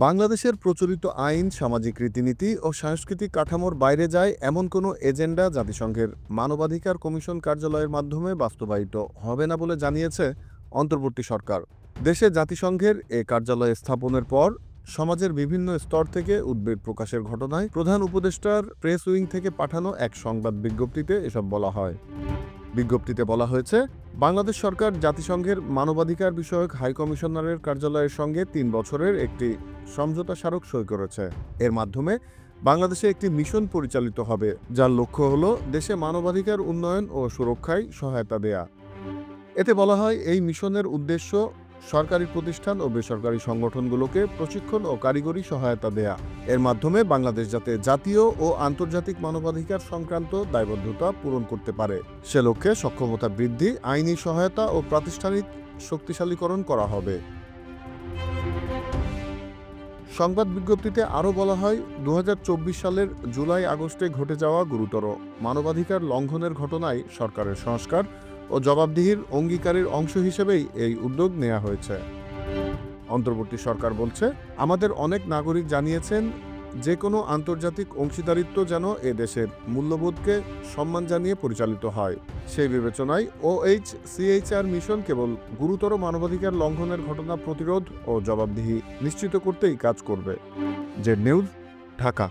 বাংলাদেশের প্রচলিত আইন, সামাজিক রীতিনীতি ও সাংস্কৃতিক কাঠামোর বাইরে যায় এমন কোনো এজেন্ডা জাতিসংঘের মানবাধিকার কমিশন কার্যালয়ের মাধ্যমে বাস্তবায়িত হবে না বলে জানিয়েছে অন্তর্বর্তী সরকার। দেশে জাতিসংঘের এ কার্যালয় স্থাপনের পর সমাজের বিভিন্ন স্তর থেকে উদ্বেগ প্রকাশের ঘটনায় প্রধান উপদেষ্টার প্রেস উইং থেকে পাঠানো এক সংবাদ বিজ্ঞপ্তিতে এসব বলা হয়। বিজ্ঞপ্তিতে বলা হয়েছে, বাংলাদেশ সরকার জাতিসংঘের মানবাধিকার বিষয়ক হাই কমিশনারের কার্যালয়ের সঙ্গে ৩ বছরের একটি সমঝোতা স্মারক সই করেছে। এর মাধ্যমে বাংলাদেশে একটি মিশন পরিচালিত হবে, যার লক্ষ্য হল দেশে মানবাধিকার উন্নয়ন ও সুরক্ষায় সহায়তা দেয়া। এতে বলা হয়, এই মিশনের উদ্দেশ্য সরকারি প্রতিষ্ঠান ও বেসরকারি সংগঠনগুলোকে প্রশিক্ষণ ও কারিগরি সহায়তা দেয়া। এর মাধ্যমে বাংলাদেশ যাতে জাতীয় ও আন্তর্জাতিক মানবাধিকার সংক্রান্ত দায়বদ্ধতা পূরণ করতে পারে, সে লক্ষ্যে সক্ষমতা বৃদ্ধি, আইনি সহায়তা ও প্রাতিষ্ঠানিক শক্তিশালীকরণ করা হবে। সংবাদ বিজ্ঞপ্তিতে আরও বলা হয়, ২০২৪ সালের জুলাই-আগস্টে ঘটে যাওয়া গুরুতর মানবাধিকার লঙ্ঘনের ঘটনায় সরকারের সংস্কার ও জবাবদিহির অঙ্গীকারের অংশ হিসেবেই এই উদ্যোগ নেওয়া হয়েছে। অন্তর্বর্তী সরকার বলছে, আমাদের অনেক নাগরিক জানিয়েছেন যে কোনো আন্তর্জাতিক অংশীদারিত্ব যেন এ দেশের মূল্যবোধকে সম্মান জানিয়ে পরিচালিত হয়। সেই বিবেচনায় OHCHR মিশন কেবল গুরুতর মানবাধিকার লঙ্ঘনের ঘটনা প্রতিরোধ ও জবাবদিহি নিশ্চিত করতেই কাজ করবে। Z news, Dhaka.